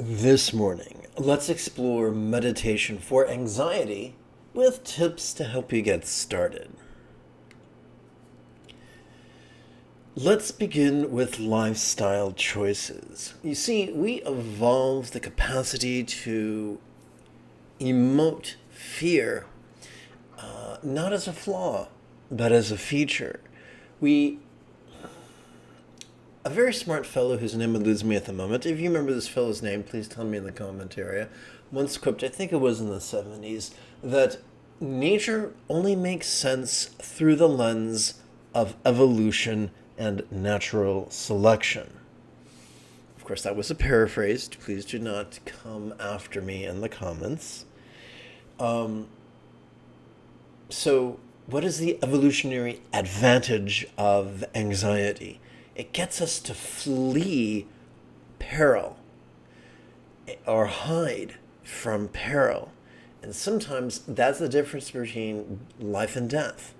This morning, let's explore meditation for anxiety with tips to help you get started. Let's begin with lifestyle choices. You see, we evolved the capacity to emote fear, not as a flaw, but as a feature. A very smart fellow whose name eludes me at the moment. If you remember this fellow's name, please tell me in the comment area. Once quipped, I think it was in the 70s, that nature only makes sense through the lens of evolution and natural selection. Of course, that was a paraphrase. Please do not come after me in the comments. So what is the evolutionary advantage of anxiety? It gets us to flee peril or hide from peril. And sometimes that's the difference between life and death.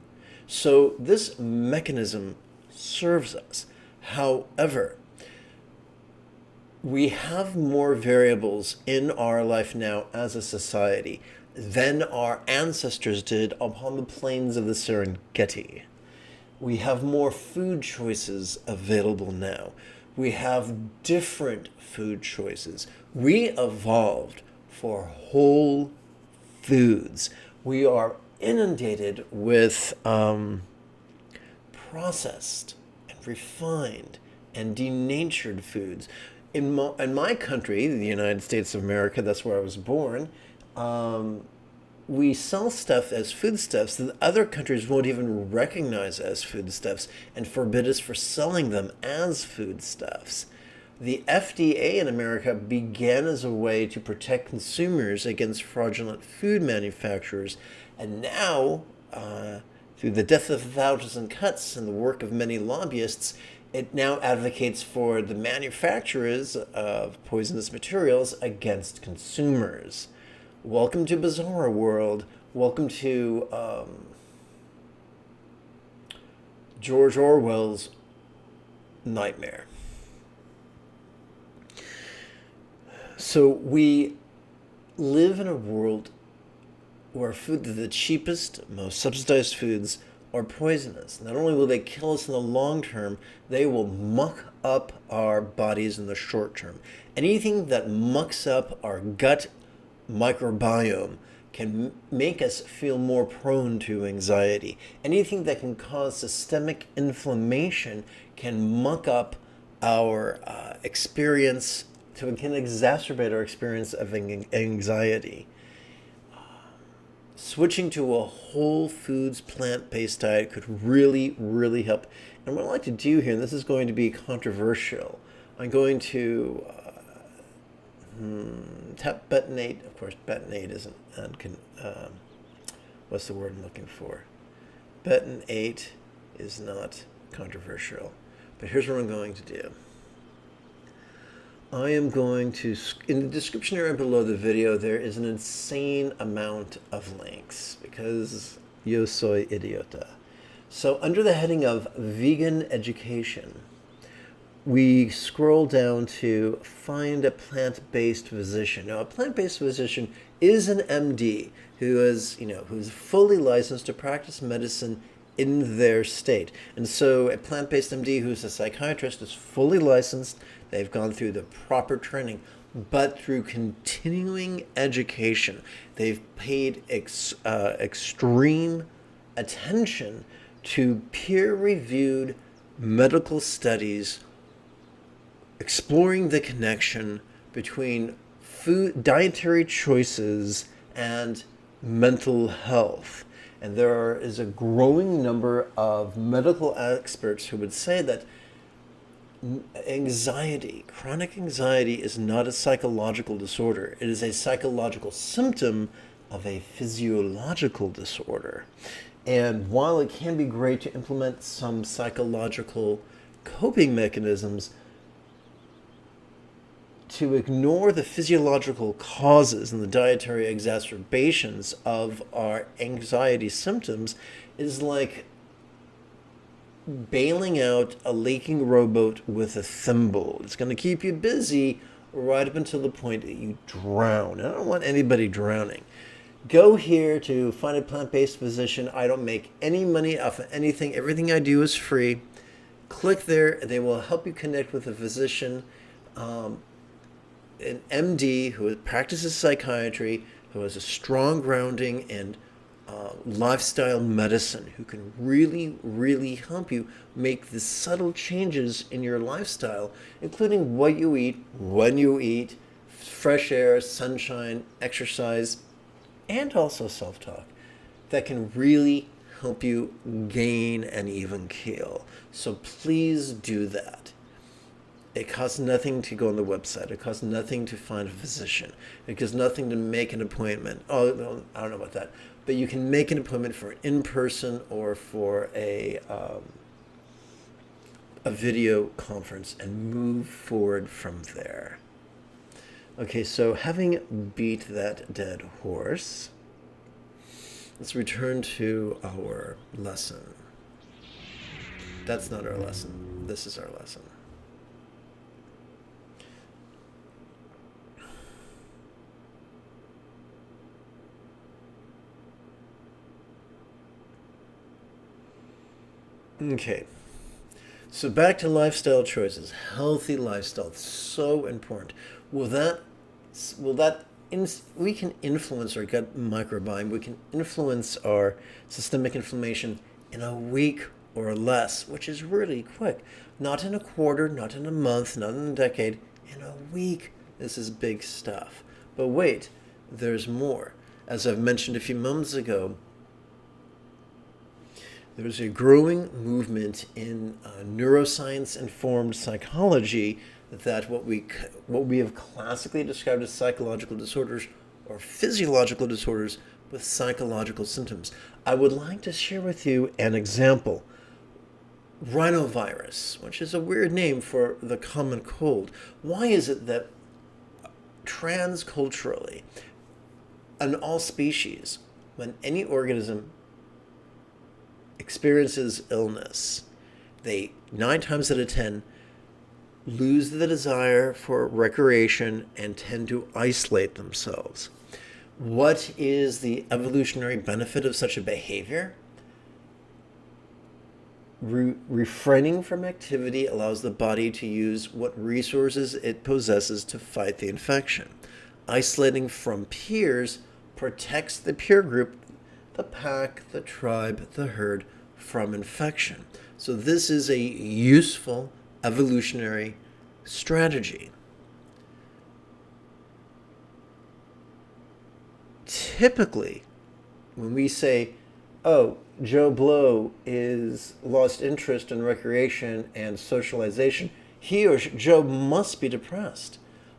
So this mechanism serves us. However, we have more variables in our life now as a society than our ancestors did upon the plains of the Serengeti. We have more food choices available now. We have different food choices. We evolved for whole foods. We are inundated with processed and refined and denatured foods. In my country, the United States of America, that's where I was born, we sell stuff as foodstuffs that other countries won't even recognize as foodstuffs and forbid us for selling them as foodstuffs. The FDA in America began as a way to protect consumers against fraudulent food manufacturers, and now, through the death of thousands and cuts and the work of many lobbyists, it now advocates for the manufacturers of poisonous materials against consumers. Welcome to Bizarre World. Welcome to George Orwell's nightmare. So we live in a world where the cheapest, most subsidized foods are poisonous. Not only will they kill us in the long term, they will muck up our bodies in the short term. Anything that mucks up our gut microbiome can make us feel more prone to anxiety. Anything that can cause systemic inflammation can muck up our experience, can exacerbate our experience of anxiety. Switching to a whole foods plant-based diet could really, really help. And what I'd like to do here, and this is going to be controversial, I'm going to tap betonate. Of course, betonate isn't, what's the word I'm looking for? Betonate is not controversial. But here's what I'm going to do. I am going to, in the description area below the video, there is an insane amount of links because yo soy idiota. So under the heading of vegan education, we scroll down to find a plant-based physician. Now, a plant-based physician is an MD who is, who's fully licensed to practice medicine in their state. And so a plant-based MD who's a psychiatrist is fully licensed. They've gone through the proper training, but through continuing education, they've paid extreme attention to peer-reviewed medical studies exploring the connection between dietary choices and mental health. And there is a growing number of medical experts who would say that anxiety, chronic anxiety, is not a psychological disorder. It is a psychological symptom of a physiological disorder. And while it can be great to implement some psychological coping mechanisms, to ignore the physiological causes and the dietary exacerbations of our anxiety symptoms is like bailing out a leaking rowboat with a thimble. It's going to keep you busy right up until the point that you drown. I don't want anybody drowning. Go here to find a plant-based physician. I don't make any money off of anything. Everything I do is free. Click there. They will help you connect with a physician, an MD who practices psychiatry, who has a strong grounding in lifestyle medicine, who can really, really help you make the subtle changes in your lifestyle, including what you eat, when you eat, fresh air, sunshine, exercise, and also self-talk that can really help you gain an even keel. So please do that. It costs nothing to go on the website. It costs nothing to find a physician. It costs nothing to make an appointment. Oh, no, I don't know about that. But you can make an appointment for an in-person or for a video conference and move forward from there. Okay, so having beat that dead horse, let's return to our lesson. That's not our lesson. This is our lesson. Okay, so back to lifestyle choices. Healthy lifestyle, so important. We can influence our gut microbiome. We can influence our systemic inflammation in a week or less, which is really quick. Not in a quarter, not in a month, not in a decade. In a week, this is big stuff. But wait, there's more. As I've mentioned a few moments ago, there's a growing movement in neuroscience-informed psychology that what we have classically described as psychological disorders or physiological disorders with psychological symptoms. I would like to share with you an example. Rhinovirus, which is a weird name for the common cold. Why is it that transculturally, in all species, when any organism experiences illness, they 9 times out of 10 lose the desire for recreation and tend to isolate themselves? What is the evolutionary benefit of such a behavior? Refraining from activity allows the body to use what resources it possesses to fight the infection. Isolating from peers protects the peer group, the pack, the tribe, the herd, from infection. So this is a useful evolutionary strategy. Typically, when we say, oh, Joe Blow is lost interest in recreation and socialization, Joe must be depressed.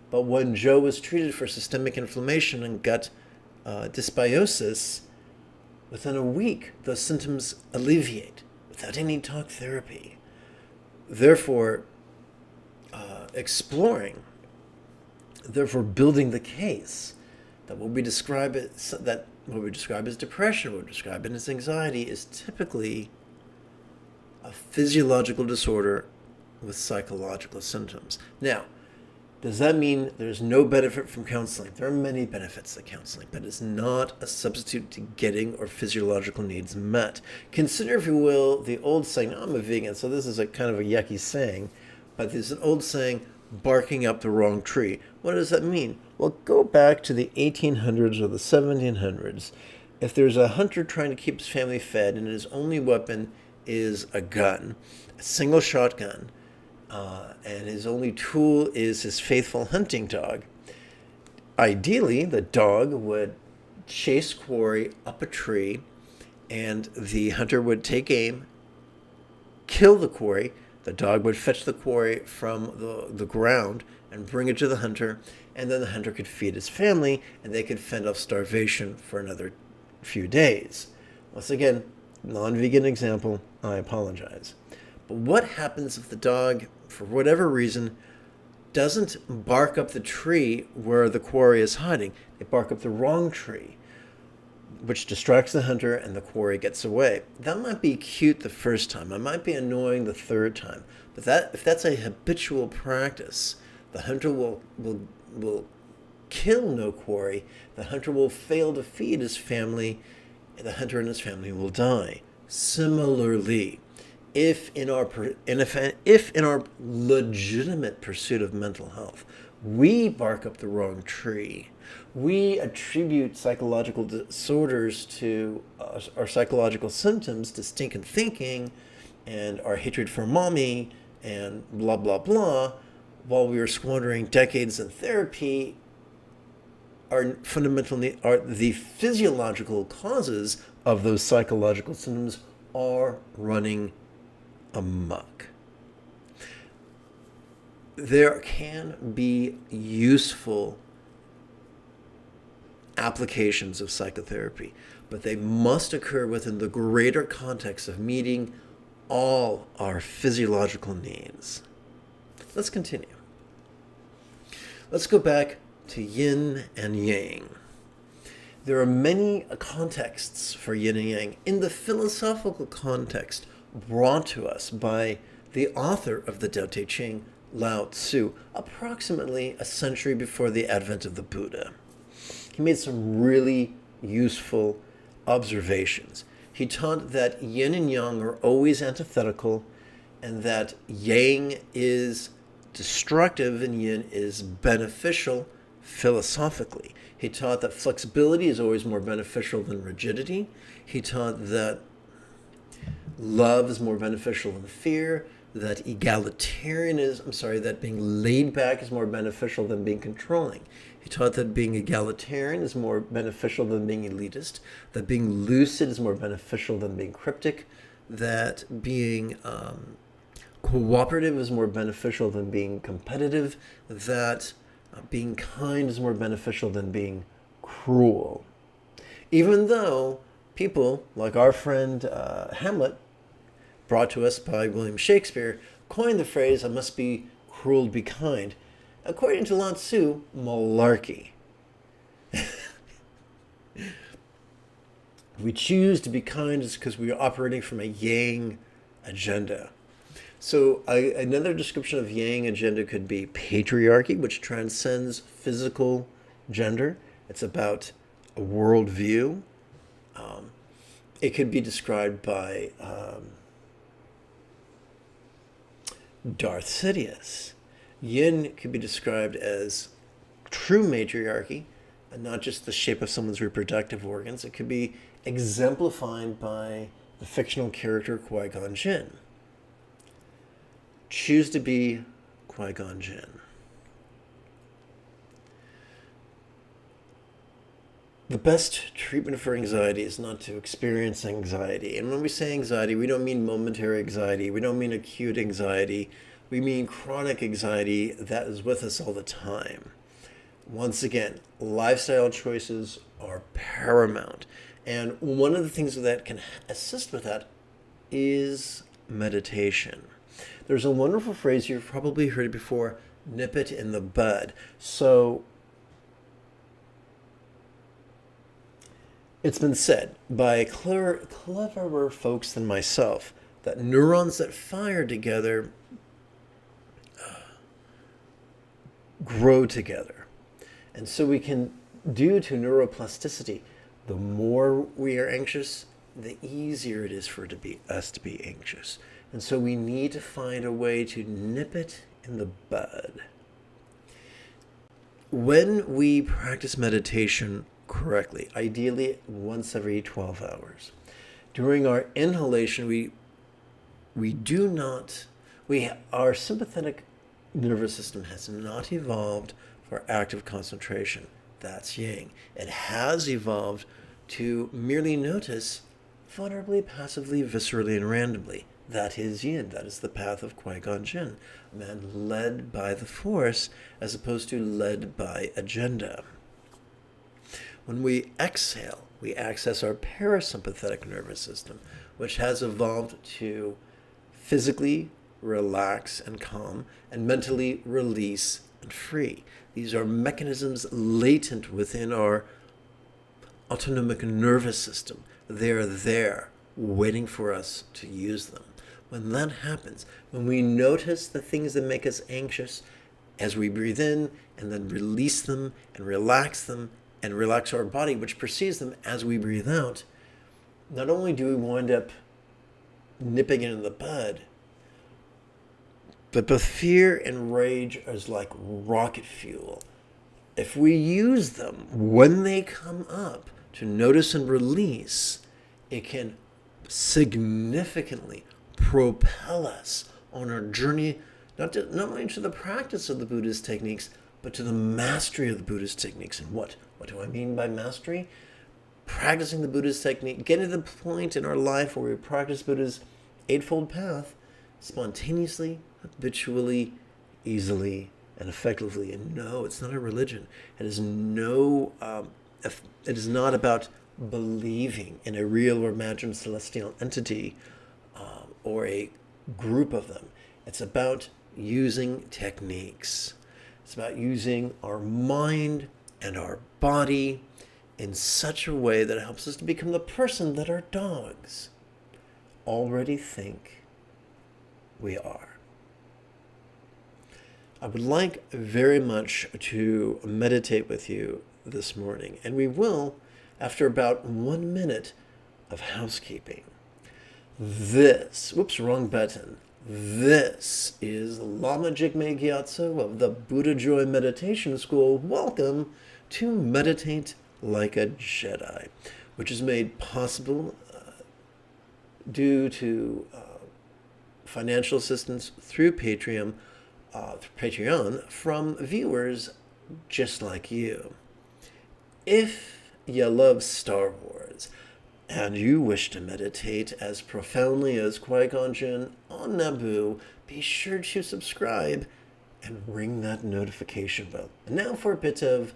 But when Joe was treated for systemic inflammation and gut dysbiosis, within a week, those symptoms alleviate without any talk therapy. Therefore, building the case that what we describe as depression, what we describe as anxiety, is typically a physiological disorder with psychological symptoms. Now, does that mean there's no benefit from counseling? There are many benefits to counseling, but it's not a substitute to getting our physiological needs met. Consider, if you will, the old saying, I'm a vegan, so this is a kind of a yucky saying, but there's an old saying, barking up the wrong tree. What does that mean? Well, go back to the 1800s or the 1700s. If there's a hunter trying to keep his family fed and his only weapon is a gun, a single shotgun, and his only tool is his faithful hunting dog, ideally the dog would chase quarry up a tree, and the hunter would take aim, kill the quarry. The dog would fetch the quarry from the ground and bring it to the hunter, and then the hunter could feed his family, and they could fend off starvation for another few days. Once again, non-vegan example, I apologize. But what happens if the dog, for whatever reason, doesn't bark up the tree where the quarry is hiding? They bark up the wrong tree, which distracts the hunter, and the quarry gets away. That might be cute the first time. It might be annoying the third time. But if that's a habitual practice, The hunter will kill no quarry. The hunter will fail to feed his family. The hunter and his family will die. Similarly, if in our legitimate pursuit of mental health, we bark up the wrong tree, we attribute psychological disorders to our psychological symptoms to stinking thinking and our hatred for mommy and blah, blah, blah, while we are squandering decades in therapy, are the physiological causes of those psychological symptoms are running amok. There can be useful applications of psychotherapy, but they must occur within the greater context of meeting all our physiological needs. Let's continue. Let's go back to yin and yang. There are many contexts for yin and yang in the philosophical context brought to us by the author of the Tao Te Ching, Lao Tzu, approximately a century before the advent of the Buddha. He made some really useful observations. He taught that yin and yang are always antithetical, and that yang is destructive and yin is beneficial philosophically. He taught that flexibility is always more beneficial than rigidity. He taught that love is more beneficial than fear, that that being laid back is more beneficial than being controlling. He taught that being egalitarian is more beneficial than being elitist, that being lucid is more beneficial than being cryptic, that being cooperative is more beneficial than being competitive, that being kind is more beneficial than being cruel. Even though people like our friend Hamlet, brought to us by William Shakespeare, coined the phrase, "I must be cruel to be kind." According to Lao Tzu, malarkey. We choose to be kind is because we are operating from a yang agenda. So another description of yang agenda could be patriarchy, which transcends physical gender. It's about a worldview. It could be described by Darth Sidious. Yin could be described as true matriarchy, and not just the shape of someone's reproductive organs. It could be exemplified by the fictional character Qui-Gon Jinn. Choose to be Qui-Gon Jinn. The best treatment for anxiety is not to experience anxiety. And when we say anxiety, we don't mean momentary anxiety. We don't mean acute anxiety. We mean chronic anxiety that is with us all the time. Once again, lifestyle choices are paramount. And one of the things that can assist with that is meditation. There's a wonderful phrase, you've probably heard it before, nip it in the bud. So it's been said by cleverer folks than myself that neurons that fire together grow together. And so we can, due to neuroplasticity, the more we are anxious, the easier it is for us to be anxious. And so we need to find a way to nip it in the bud. When we practice meditation correctly, ideally once every 12 hours, during our inhalation, our sympathetic nervous system has not evolved for active concentration. That's yang. It has evolved to merely notice vulnerably, passively, viscerally, and randomly. That is yin. That is the path of Qui-Gon Jinn, a man led by the force as opposed to led by agenda. When we exhale, we access our parasympathetic nervous system, which has evolved to physically relax and calm, and mentally release and free. These are mechanisms latent within our autonomic nervous system. They're there, waiting for us to use them. When that happens, when we notice the things that make us anxious as we breathe in and then release them and relax our body, which perceives them as we breathe out, not only do we wind up nipping it in the bud, but both fear and rage is like rocket fuel. If we use them when they come up to notice and release, it can significantly propel us on our journey, not only to the practice of the Buddhist techniques, but to the mastery of the Buddhist techniques. And what do I mean by mastery? Practicing the Buddhist technique, getting to the point in our life where we practice Buddha's Eightfold Path spontaneously, habitually, easily, and effectively. And no, it's not a religion. It is it is not about believing in a real or imagined celestial entity or a group of them. It's about using techniques. It's about using our mind and our body in such a way that it helps us to become the person that our dogs already think we are. I would like very much to meditate with you this morning, and we will after about 1 minute of housekeeping. Wrong button. This is Lama Jigme Gyatso of the Buddha Joy Meditation School. Welcome to Meditate Like a Jedi, which is made possible due to financial assistance through Patreon from viewers just like you. If you love Star Wars and you wish to meditate as profoundly as Qui-Gon Jinn on Naboo, be sure to subscribe and ring that notification bell. And now for a bit of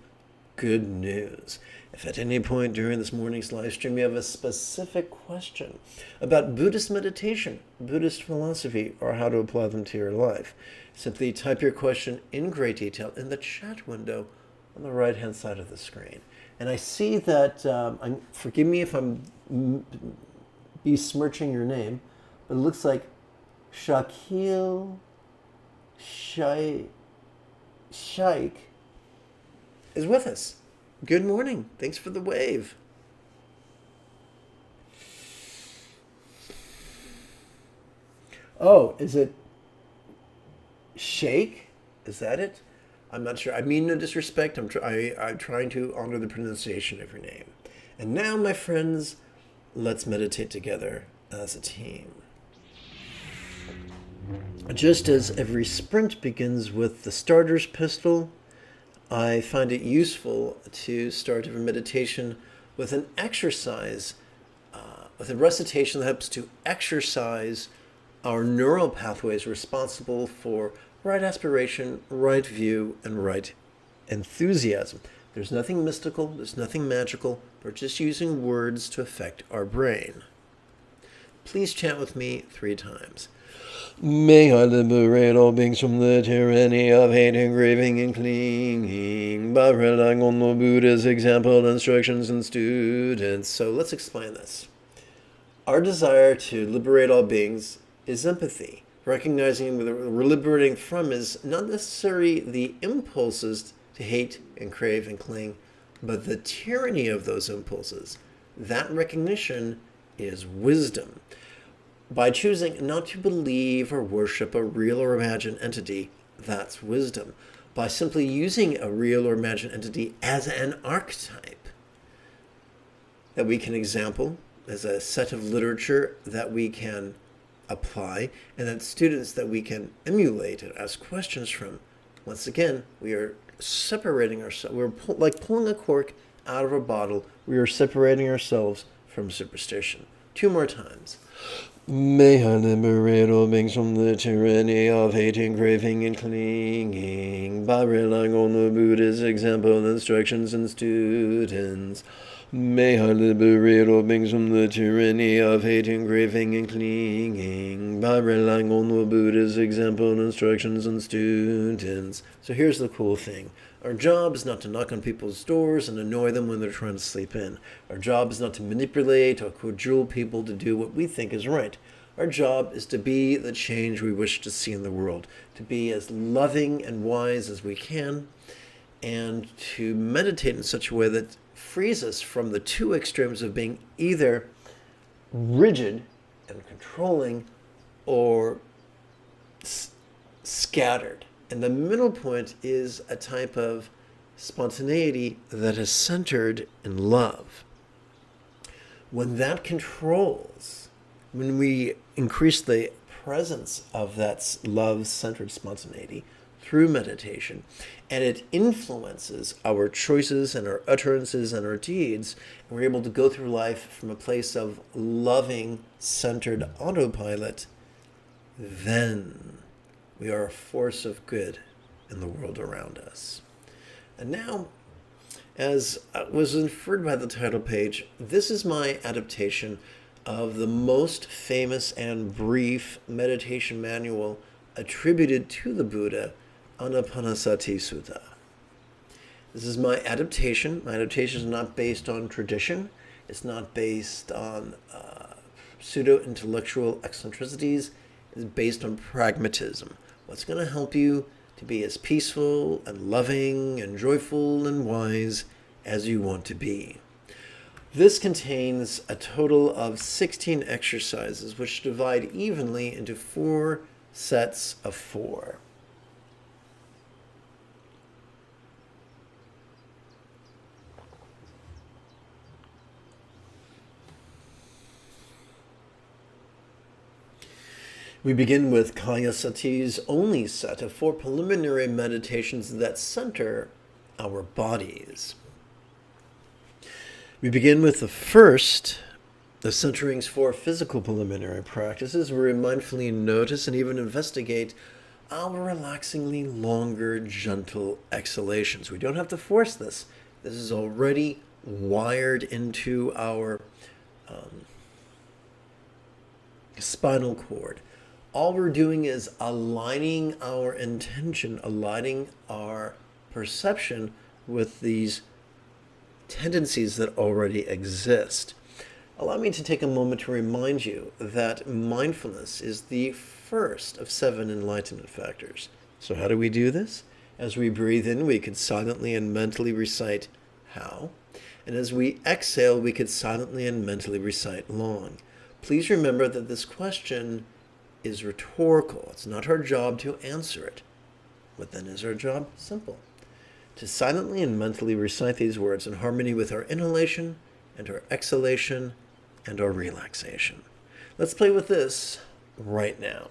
good news. If at any point during this morning's live stream you have a specific question about Buddhist meditation, Buddhist philosophy, or how to apply them to your life, simply type your question in great detail in the chat window on the right-hand side of the screen. And I see that, forgive me if I'm besmirching your name, but it looks like Shakil Shaikh is with us. Good morning. Thanks for the wave. Oh, is it Shake? Is that it? I'm not sure. I mean no disrespect. I'm trying to honor the pronunciation of your name. And now, my friends, let's meditate together as a team. Just as every sprint begins with the starter's pistol, I find it useful to start every meditation with an exercise, with a recitation that helps to exercise our neural pathways responsible for right aspiration, right view, and right enthusiasm. There's nothing mystical, there's nothing magical. We're just using words to affect our brain. Please chant with me 3 times. May I liberate all beings from the tyranny of hate, engraving, and clinging by relying on the Buddha's example, instructions, and students. So let's explain this. Our desire to liberate all beings is empathy. Recognizing that we're liberating from is not necessarily the impulses to hate and crave and cling, but the tyranny of those impulses. That recognition is wisdom. By choosing not to believe or worship a real or imagined entity, that's wisdom. By simply using a real or imagined entity as an archetype that we can example, as a set of literature that we can apply, and that students that we can emulate and ask questions from. Once again, we are separating ourselves. We're like pulling a cork out of a bottle. We are separating ourselves from superstition. 2 more times. May I liberate all beings from the tyranny of hating, craving, and clinging by relying on the Buddha's example, instructions, and students. May I liberate all beings from the tyranny of hating, craving, and clinging by relying on the Buddha's example, instructions, and students. So here's the cool thing. Our job is not to knock on people's doors and annoy them when they're trying to sleep in. Our job is not to manipulate or cajole people to do what we think is right. Our job is to be the change we wish to see in the world, to be as loving and wise as we can, and to meditate in such a way that frees us from the two extremes of being either rigid and controlling or scattered. And the middle point is a type of spontaneity that is centered in love. When that controls, when we increase the presence of that love-centered spontaneity through meditation, and it influences our choices and our utterances and our deeds, and we're able to go through life from a place of loving, centered autopilot, then we are a force of good in the world around us. And now, as was inferred by the title page, this is my adaptation of the most famous and brief meditation manual attributed to the Buddha, Anapanasati Sutta. This is my adaptation. My adaptation is not based on tradition. It's not based on pseudo-intellectual eccentricities. It's based on pragmatism. What's going to help you to be as peaceful and loving and joyful and wise as you want to be. This contains a total of 16 exercises, which divide evenly into 4 sets of 4. We begin with Kaya Sati's only set of 4 preliminary meditations that center our bodies. We begin with the first, the centering's 4 physical preliminary practices, where we mindfully notice and even investigate our relaxingly longer, gentle exhalations. We don't have to force this. This is already wired into our spinal cord. All we're doing is aligning our intention, aligning our perception with these tendencies that already exist. Allow me to take a moment to remind you that mindfulness is the first of 7 enlightenment factors. So how do we do this? As we breathe in, we could silently and mentally recite how. And as we exhale, we could silently and mentally recite long. Please remember that this question is rhetorical. It's not our job to answer it. What then is our job? Simple. To silently and mentally recite these words in harmony with our inhalation and our exhalation and our relaxation. Let's play with this right now.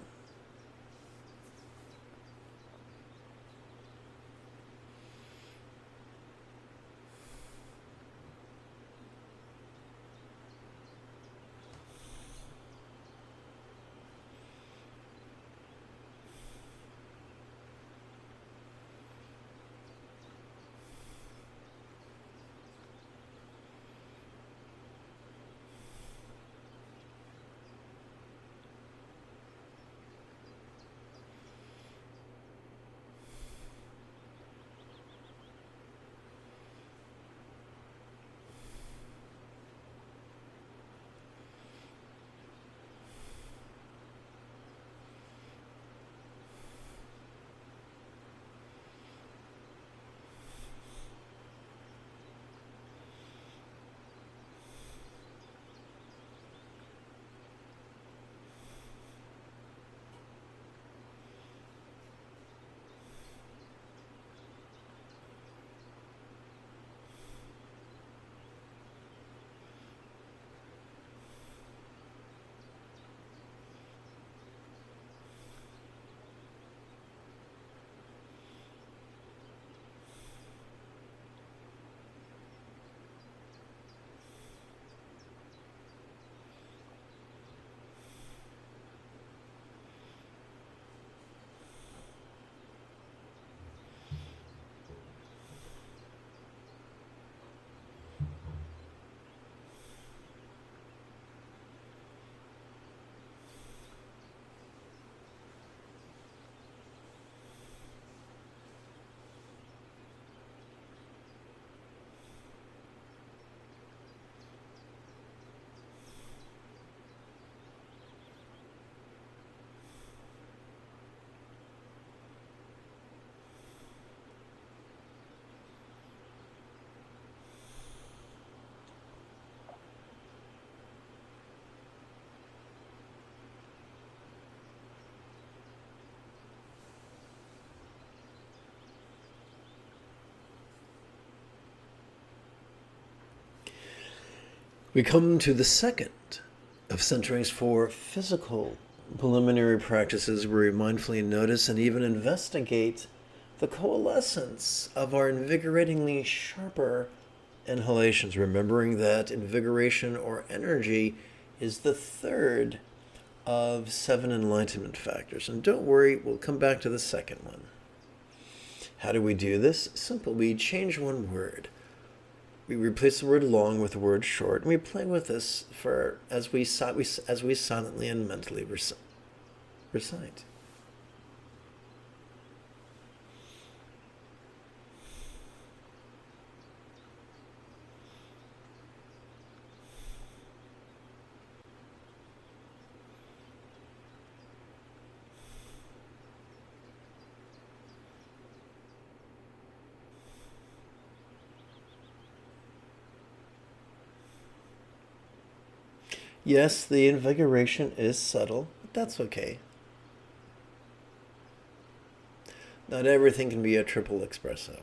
We come to the second of centerings for physical preliminary practices where we mindfully notice and even investigate the coalescence of our invigoratingly sharper inhalations, remembering that invigoration or energy is the third of 7 enlightenment factors. And don't worry, we'll come back to the second one. How do we do this? Simple. We change one word. We replace the word long with the word short, and we play with this for as we silently and mentally recite. Yes, the invigoration is subtle, but that's okay. Not everything can be a triple espresso.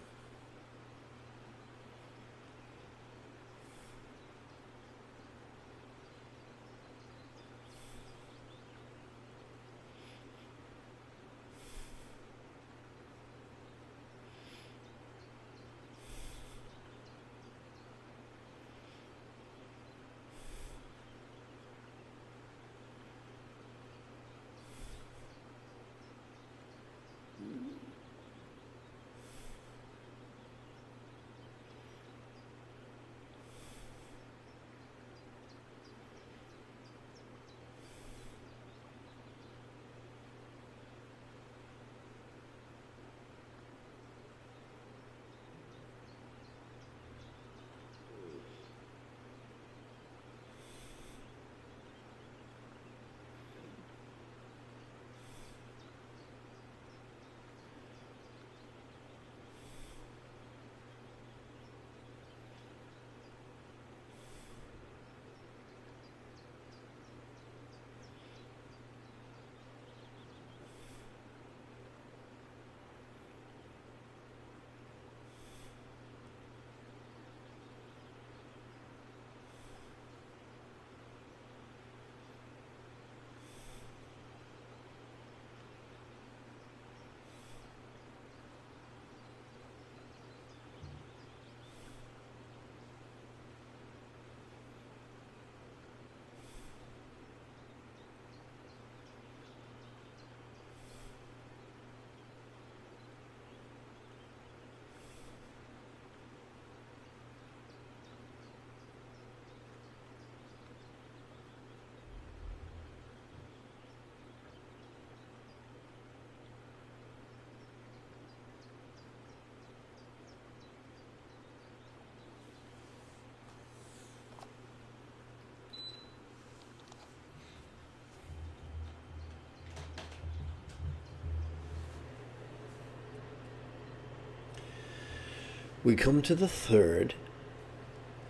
We come to the third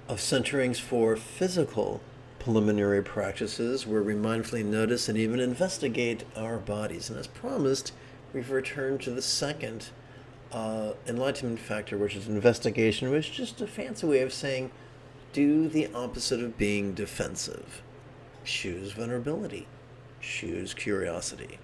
of centerings for physical preliminary practices where we mindfully notice and even investigate our bodies. And as promised, we've returned to the second enlightenment factor, which is investigation, which is just a fancy way of saying do the opposite of being defensive. Choose vulnerability. Choose curiosity.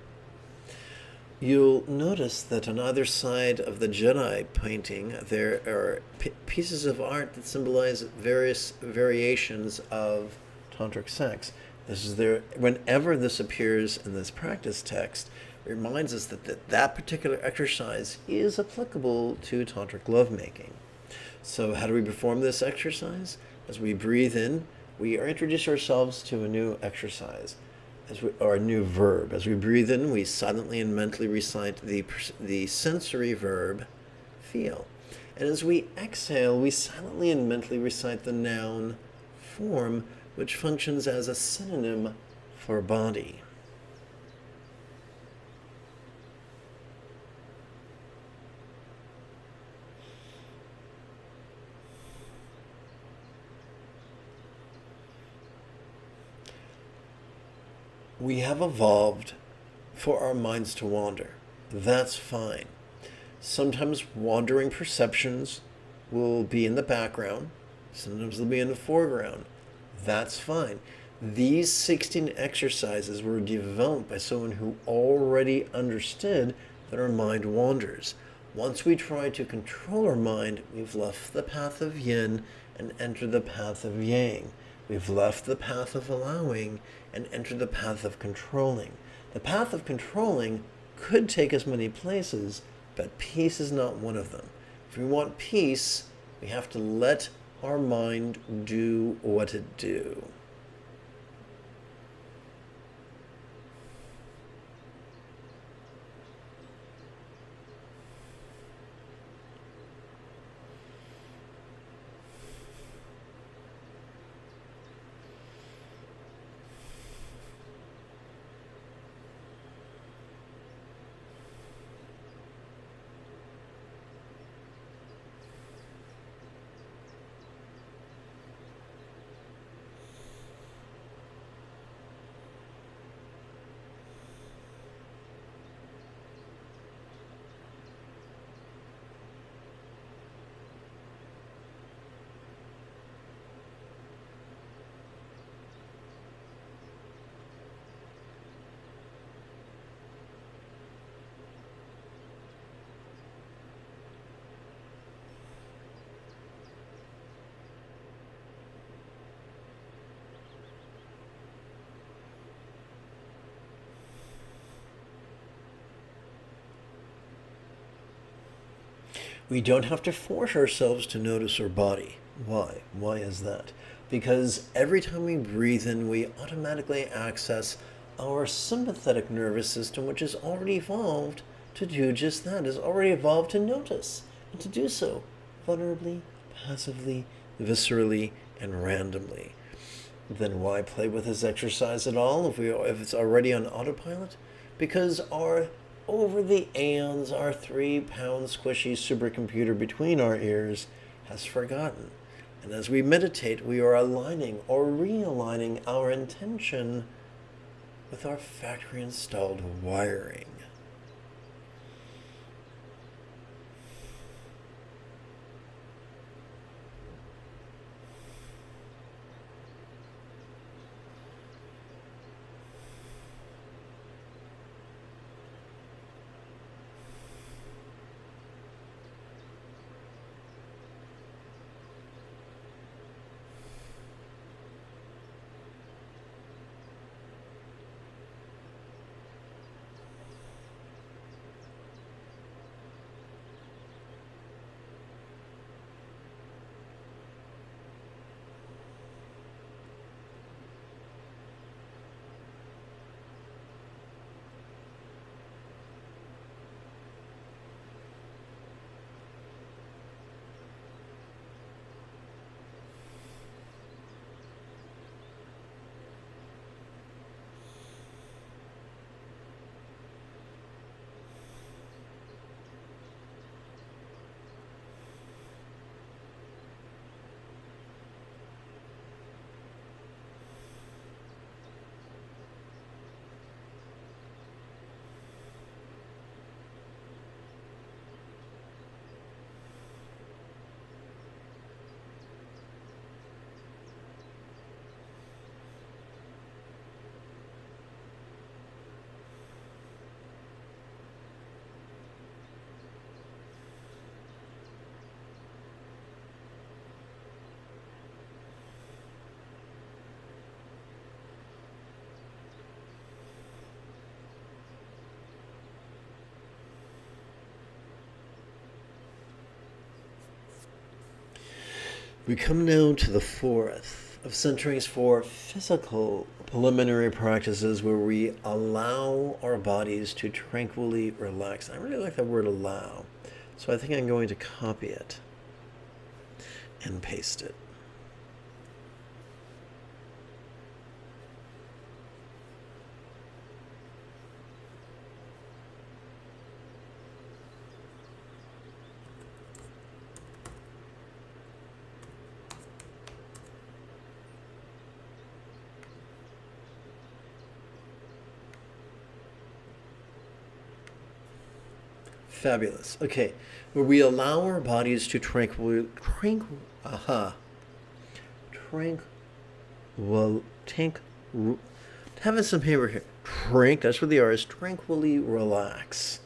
You'll notice that on either side of the Jedi painting, there are pieces of art that symbolize various variations of tantric sex. This is there. Whenever this appears in this practice text, it reminds us that particular exercise is applicable to tantric lovemaking. So how do we perform this exercise? As we breathe in, we introduce ourselves to a new exercise. Or a new verb. As we breathe in, we silently and mentally recite the sensory verb, feel. And as we exhale, we silently and mentally recite the noun, form, which functions as a synonym for body. We have evolved for our minds to wander. That's fine. Sometimes wandering perceptions will be in the background. Sometimes they'll be in the foreground. That's fine. These 16 exercises were developed by someone who already understood that our mind wanders. Once we try to control our mind, we've left the path of yin and entered the path of yang. We've left the path of allowing and entered the path of controlling. The path of controlling could take us many places, but peace is not one of them. If we want peace, we have to let our mind do what it do. We don't have to force ourselves to notice our body. Why? Why is that? Because every time we breathe in, we automatically access our sympathetic nervous system, which is already evolved to do just that. It's already evolved to notice, and to do so vulnerably, passively, viscerally, and randomly. Then why play with this exercise at all if it's already on autopilot? Because over the aeons, our 3-pound squishy supercomputer between our ears has forgotten. And as we meditate, we are aligning or realigning our intention with our factory installed wiring. We come now to the fourth of centuries for physical preliminary practices where we allow our bodies to tranquilly relax. I really like that word allow, so I think I'm going to copy it and paste it. Fabulous. Okay, where we allow our bodies to tranquilly well, having some paper here. That's where the R is. Tranquilly relax.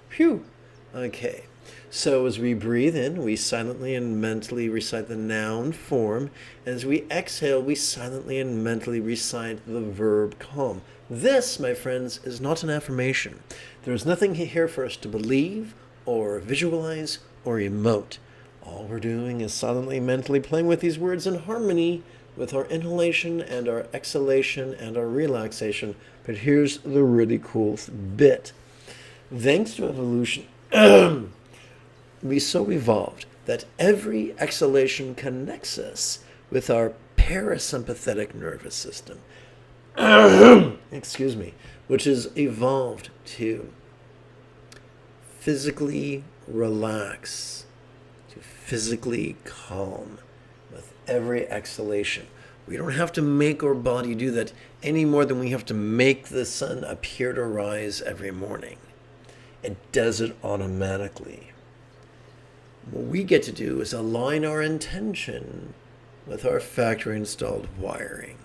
Phew. Okay. So as we breathe in, we silently and mentally recite the noun form. As we exhale, we silently and mentally recite the verb calm. This, my friends, is not an affirmation. There is nothing here for us to believe or visualize or emote. All we're doing is silently, mentally playing with these words in harmony with our inhalation and our exhalation and our relaxation. But here's the really cool bit. Thanks to evolution, we so evolved that every exhalation connects us with our parasympathetic nervous system. Excuse me, which is evolved to physically relax, to physically calm with every exhalation. We don't have to make our body do that any more than we have to make the sun appear to rise every morning. It does it automatically. What we get to do is align our intention with our factory installed wiring.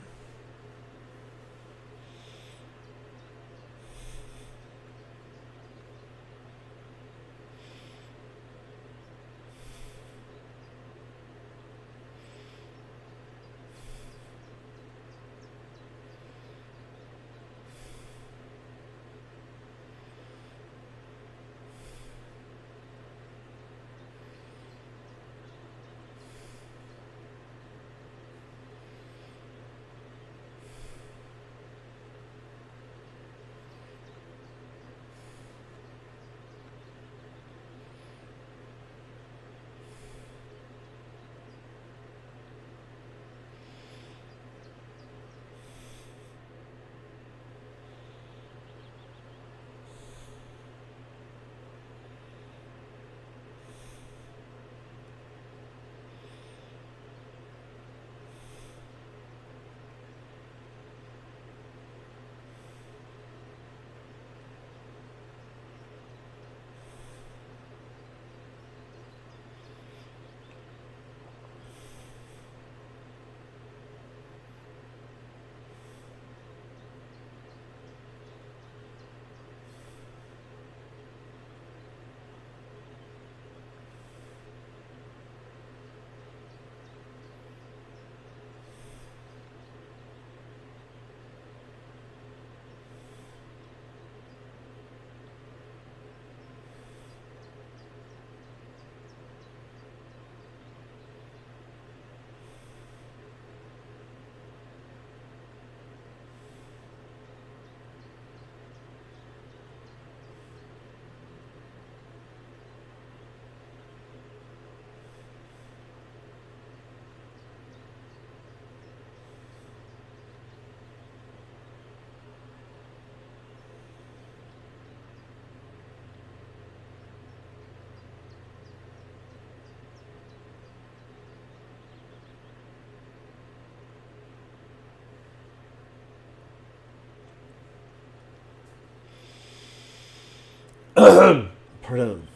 Pardon.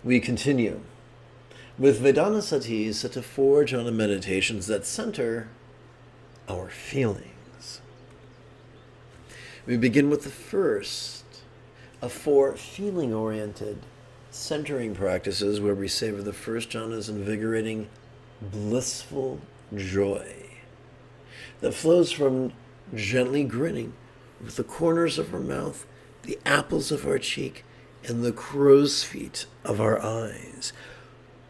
We continue with Vedana Satis to forge on meditations that center our feelings. We begin with the first of 4 feeling-oriented centering practices where we savor the first jhana's invigorating, blissful joy that flows from gently grinning with the corners of our mouth, the apples of our cheek, and the crow's feet of our eyes.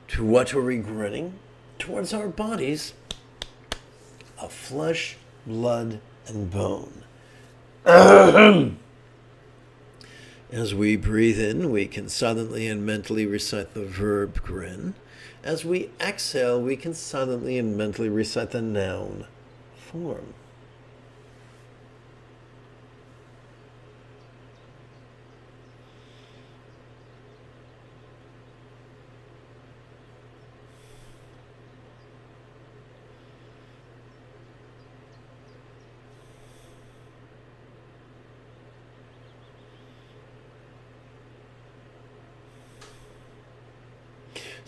To what are we grinning? Towards our bodies of flesh, blood, and bone. As we breathe in, we can silently and mentally recite the verb grin. As we exhale, we can silently and mentally recite the noun form.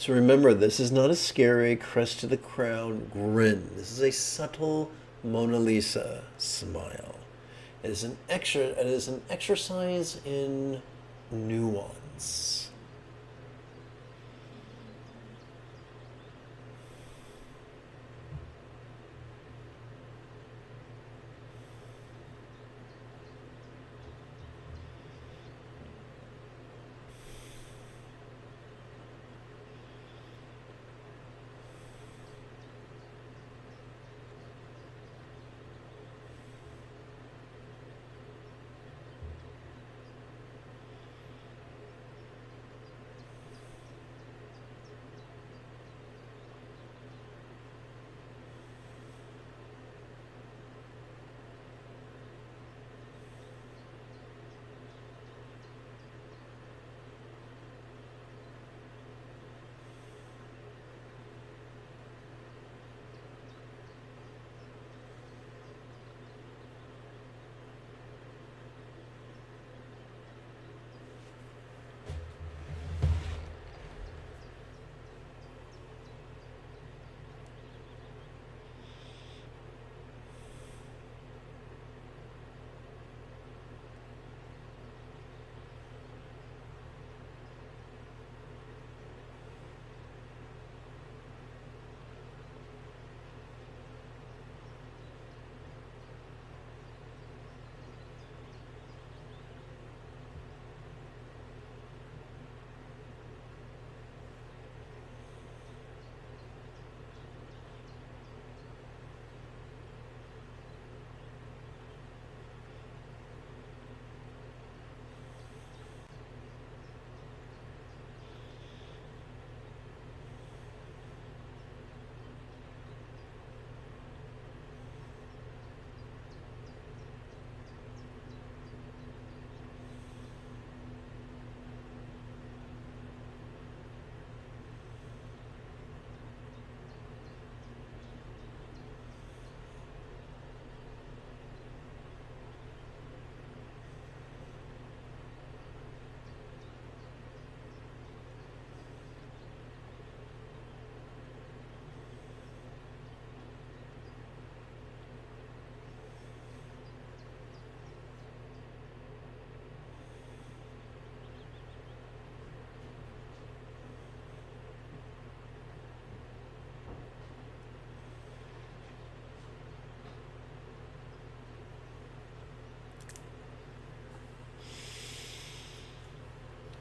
So remember, this is not a scary crest to the crown grin. This is a subtle Mona Lisa smile. It is an exercise in nuance.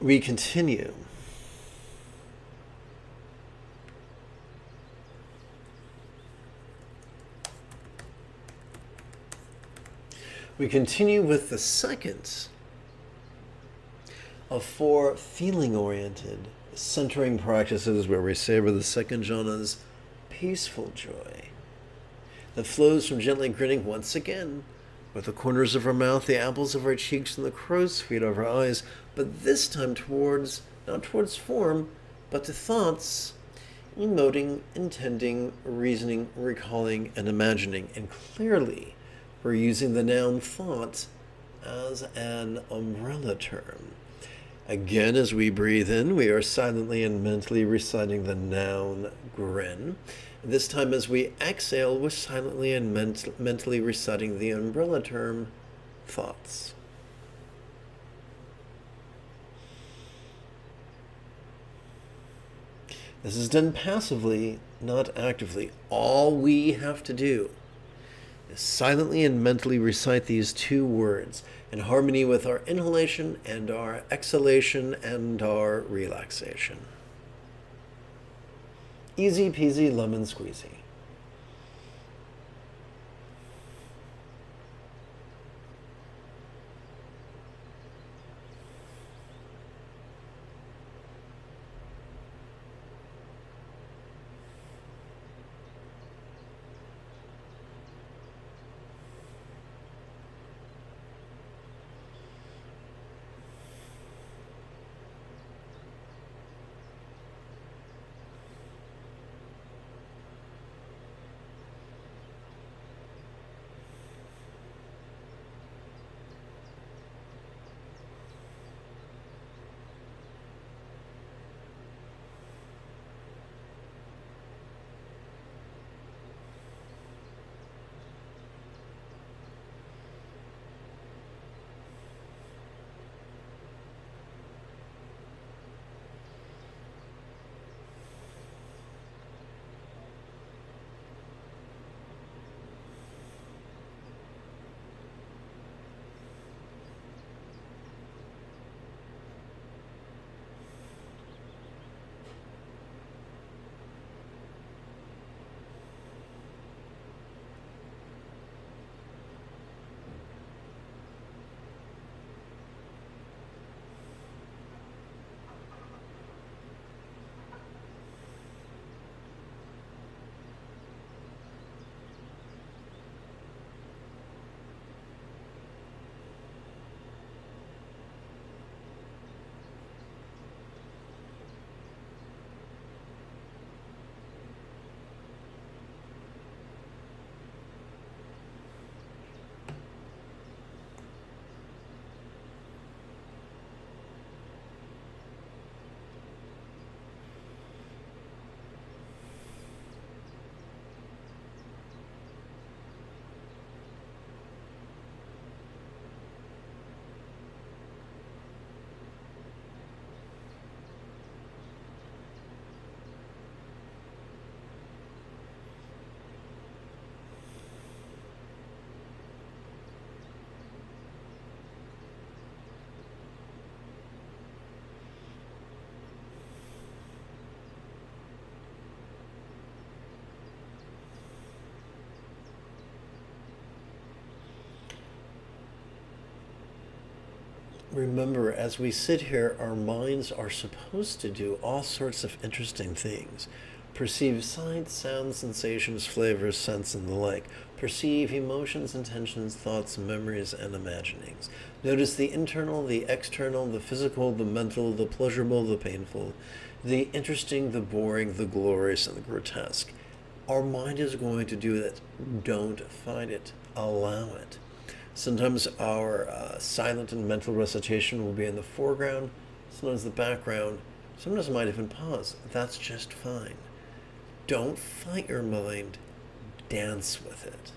We continue. We continue with the second of 4 feeling-oriented centering practices where we savor the second jhana's peaceful joy that flows from gently grinning once again with the corners of our mouth, the apples of our cheeks, and the crow's feet of our eyes, but this time not towards form, but to thoughts, emoting, intending, reasoning, recalling, and imagining. And clearly, we're using the noun thought as an umbrella term. Again, as we breathe in, we are silently and mentally reciting the noun grin. This time as we exhale, we're silently and mentally reciting the umbrella term thoughts. This is done passively, not actively. All we have to do is silently and mentally recite these 2 words in harmony with our inhalation and our exhalation and our relaxation. Easy peasy lemon squeezy. remember, as we sit here, our minds are supposed to do all sorts of interesting things. Perceive sights, sounds, sensations, flavors, scents, and the like. Perceive emotions, intentions, thoughts, memories, and imaginings. Notice the internal, the external, the physical, the mental, the pleasurable, the painful, the interesting, the boring, the glorious, and the grotesque. Our mind is going to do that. Don't fight it. Allow it. Sometimes our silent and mental recitation will be in the foreground, sometimes the background, sometimes it might even pause. That's just fine. Don't fight your mind, dance with it.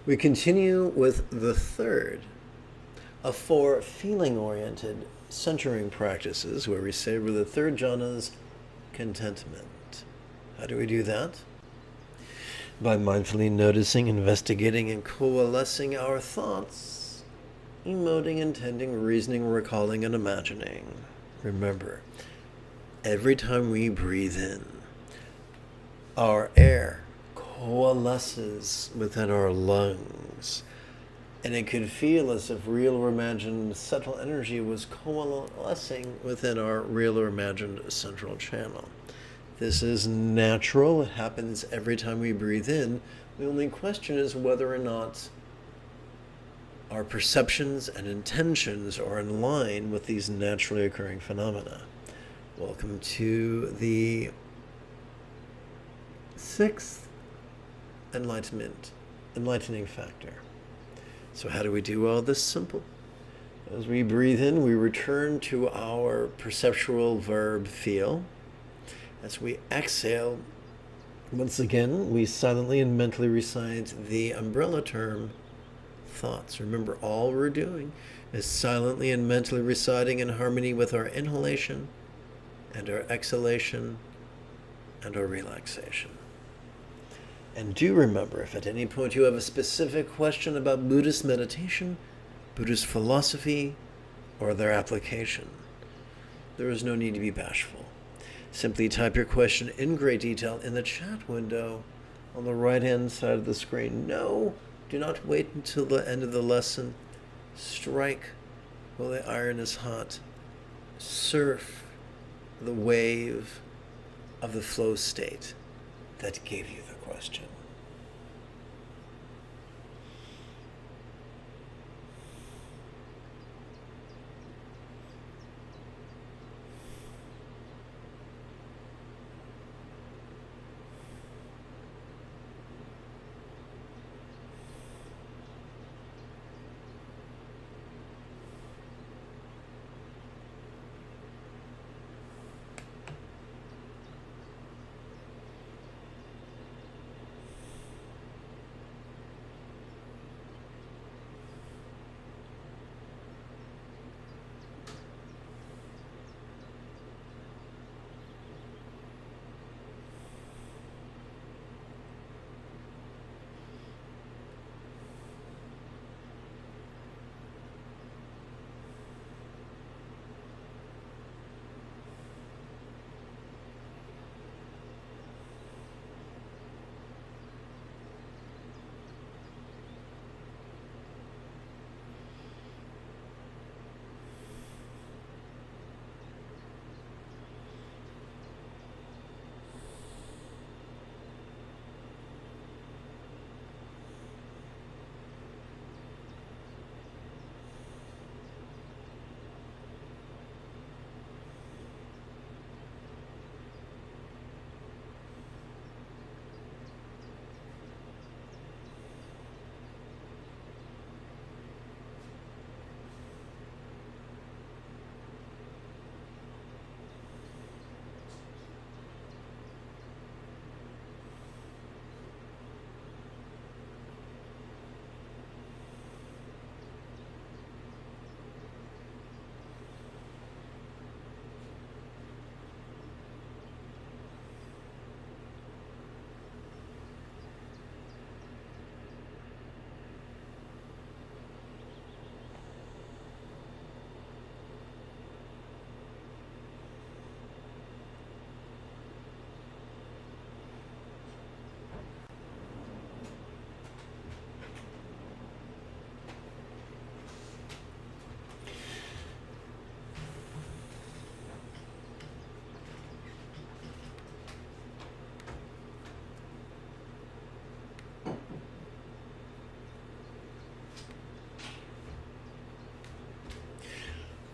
We continue with the third of 4 feeling-oriented centering practices, where we say where the third jhana is contentment. How do we do that? By mindfully noticing, investigating, and coalescing our thoughts, emoting, intending, reasoning, recalling, and imagining. Remember, every time we breathe in, our air coalesces within our lungs, and it could feel as if real or imagined subtle energy was coalescing within our real or imagined central channel. This is natural. It happens every time we breathe in. The only question is whether or not our perceptions and intentions are in line with these naturally occurring phenomena. Welcome to the 6th enlightening factor. So how do we do all this? Simple. As we breathe in, we return to our perceptual verb feel. As we exhale, once again, we silently and mentally recite the umbrella term thoughts. Remember, all we're doing is silently and mentally reciting in harmony with our inhalation and our exhalation and our relaxation. And do remember, if at any point you have a specific question about Buddhist meditation, Buddhist philosophy, or their application, there is no need to be bashful. Simply type your question in great detail in the chat window on the right-hand side of the screen. No, do not wait until the end of the lesson. Strike while the iron is hot. Surf the wave of the flow state that gave you the question.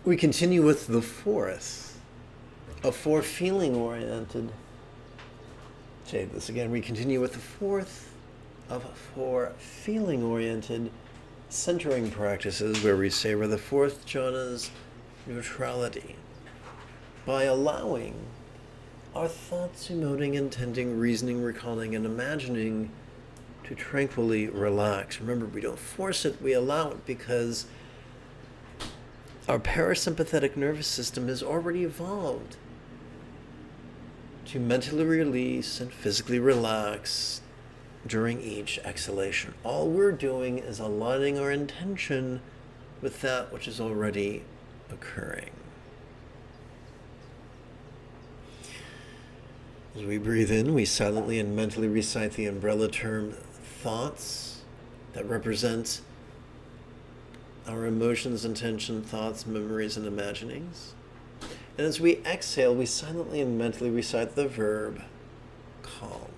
We continue with the fourth of four feeling-oriented. Say this again. We continue with the fourth of four feeling-oriented centering practices, where we savor the fourth jhana's neutrality by allowing our thoughts, emoting, intending, reasoning, recalling, and imagining to tranquilly relax. Remember, we don't force it, we allow it, because our parasympathetic nervous system has already evolved to mentally release and physically relax during each exhalation. All we're doing is aligning our intention with that which is already occurring. As we breathe in, we silently and mentally recite the umbrella term thoughts that represent our emotions, intention, thoughts, memories, and imaginings. And as we exhale, we silently and mentally recite the verb calm.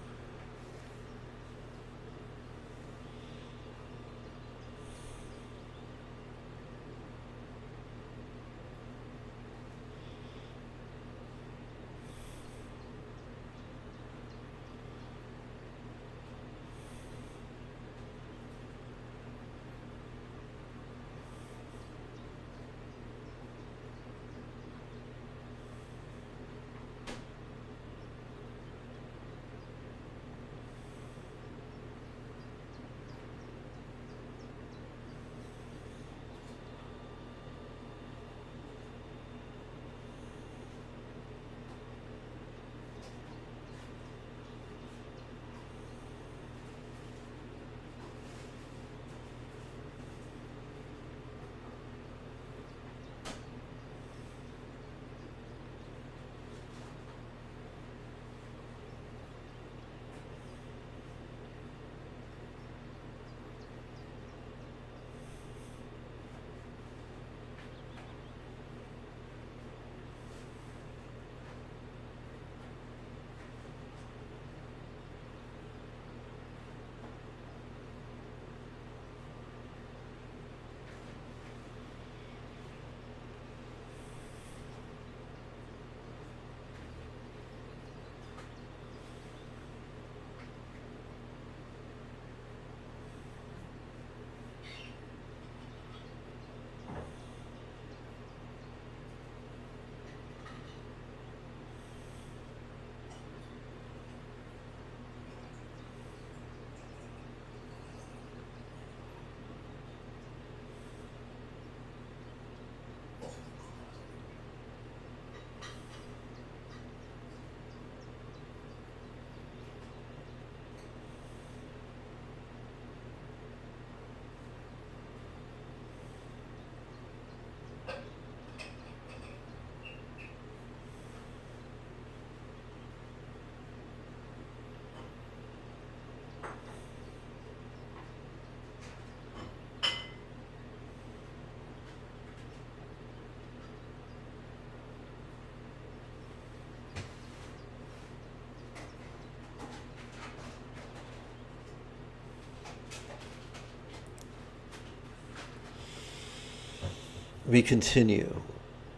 We continue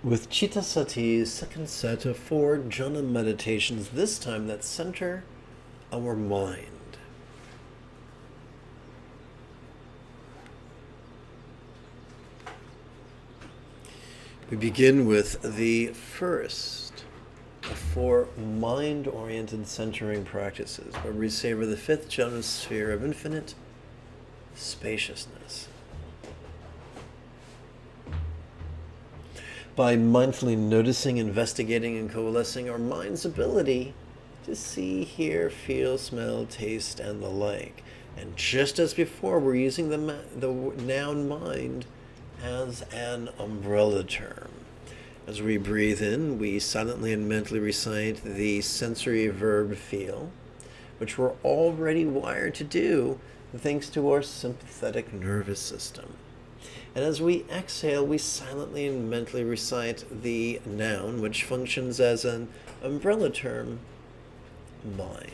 with Chitta Sati's second set of 4 jhana meditations, this time that center our mind. We begin with the first of 4 mind-oriented centering practices, where we savor the 5th jhana sphere of infinite spaciousness. By mindfully noticing, investigating, and coalescing our mind's ability to see, hear, feel, smell, taste, and the like. And just as before, we're using the noun mind as an umbrella term. As we breathe in, we silently and mentally recite the sensory verb feel, which we're already wired to do thanks to our sympathetic nervous system. And as we exhale, we silently and mentally recite the noun, which functions as an umbrella term, mind.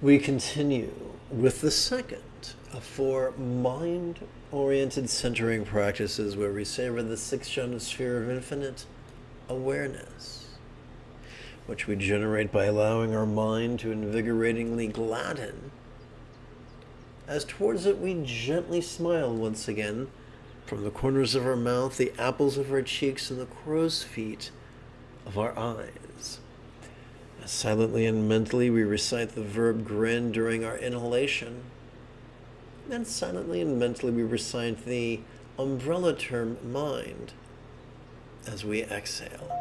We continue with the second of 4 mind-oriented centering practices where we savor the 6th sphere of infinite awareness, which we generate by allowing our mind to invigoratingly gladden, as towards it we gently smile once again from the corners of our mouth, the apples of our cheeks, and the crow's feet of our eyes. As silently and mentally we recite the verb grin during our inhalation, and silently and mentally we recite the umbrella term mind as we exhale.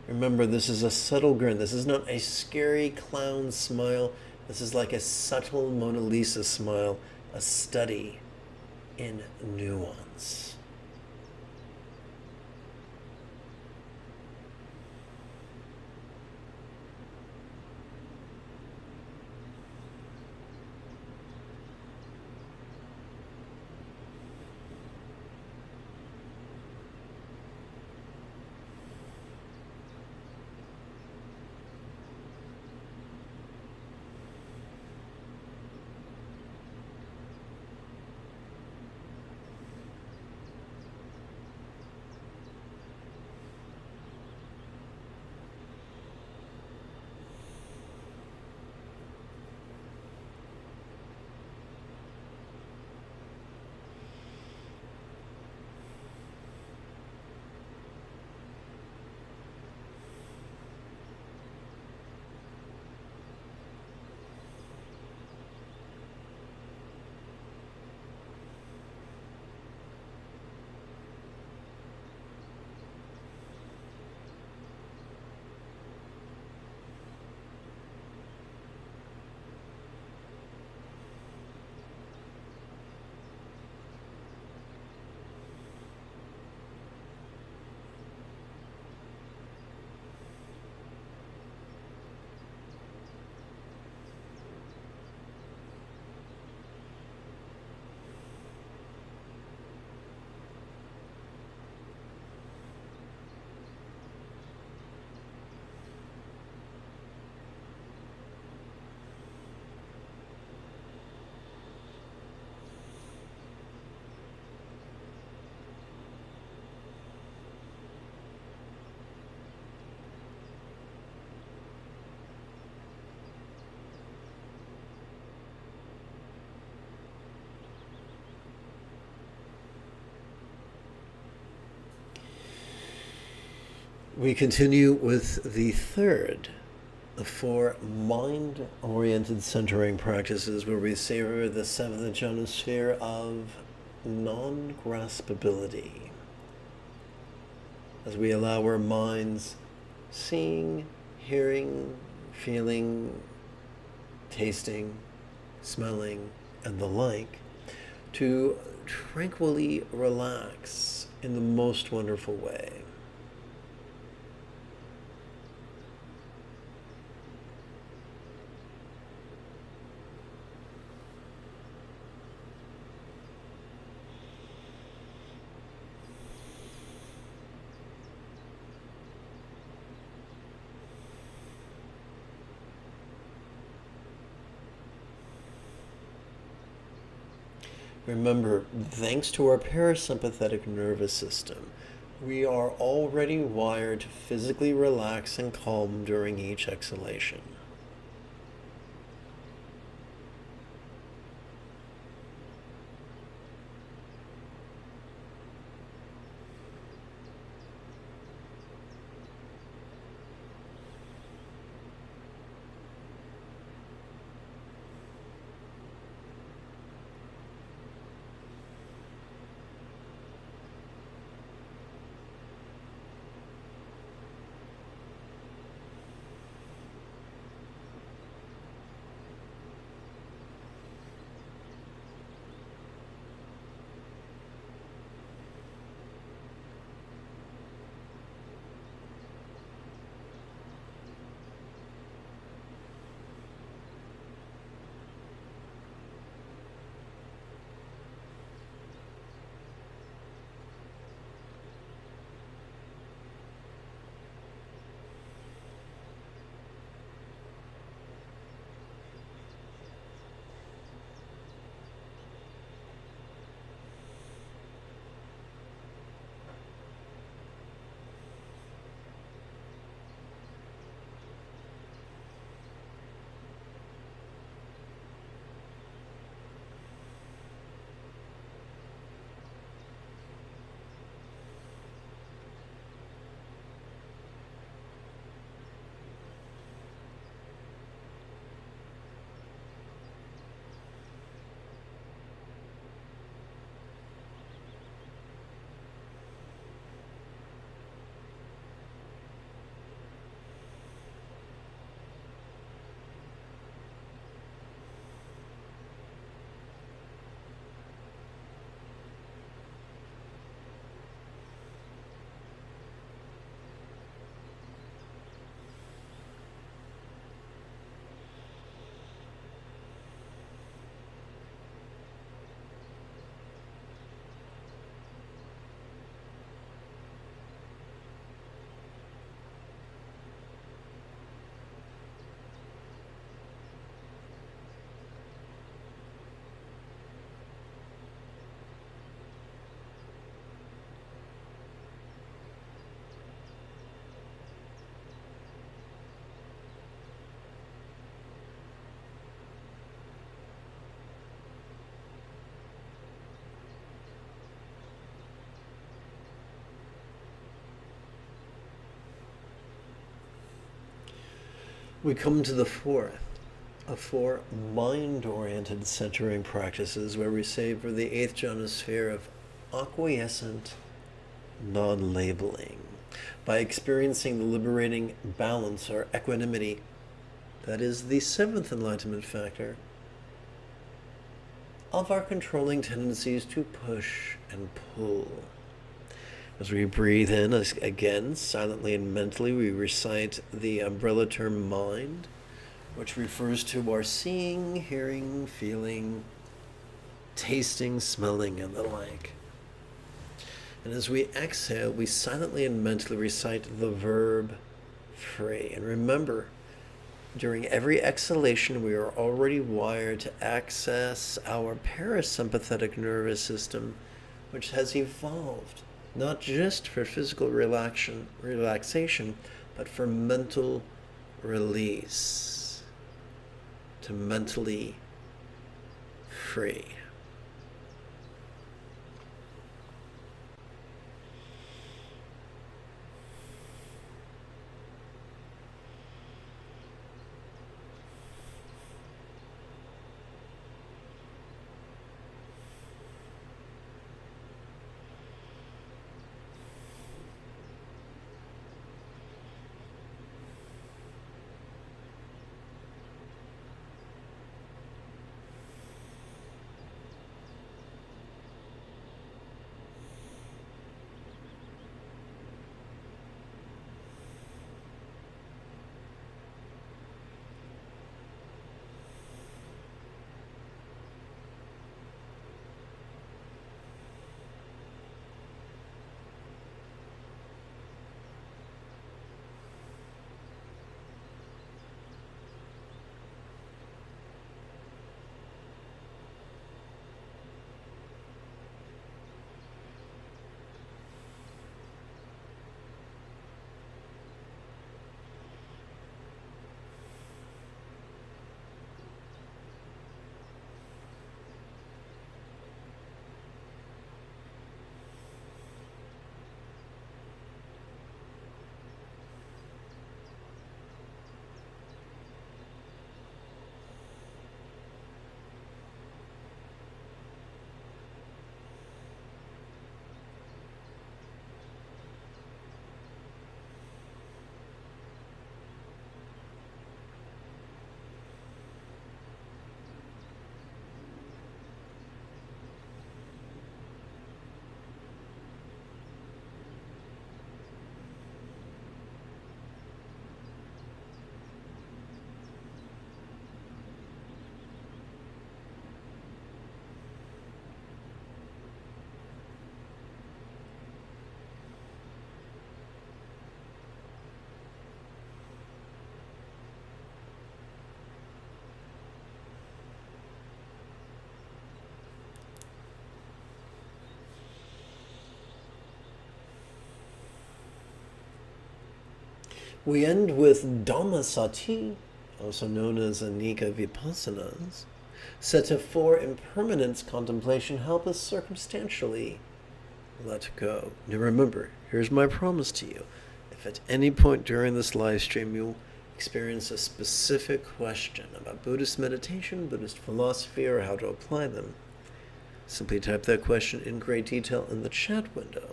Remember, this is a subtle grin. This is not a scary clown smile. This is like a subtle Mona Lisa smile, a study in nuance. We continue with the third of 4 mind-oriented centering practices where we savor the 7th sphere of non-graspability, as we allow our minds seeing, hearing, feeling, tasting, smelling, and the like to tranquilly relax in the most wonderful way. Remember, thanks to our parasympathetic nervous system, we are already wired to physically relax and calm during each exhalation. We come to the fourth of four mind-oriented centering practices where we savor the eighth jhana sphere of acquiescent non-labeling by experiencing the liberating balance or equanimity that is the seventh enlightenment factor of our controlling tendencies to push and pull. As we breathe in, again, silently and mentally, we recite the umbrella term mind, which refers to our seeing, hearing, feeling, tasting, smelling, and the like. And as we exhale, we silently and mentally recite the verb free. And remember, during every exhalation, we are already wired to access our parasympathetic nervous system, which has evolved not just for physical relaxation, but for mental release, to mentally free. We end with Dhammasati, also known as Anika Vipassanas, set to four impermanence contemplation help us circumstantially let go. Now remember, here's my promise to you. If at any point during this live stream you experience a specific question about Buddhist meditation, Buddhist philosophy, or how to apply them, simply type that question in great detail in the chat window,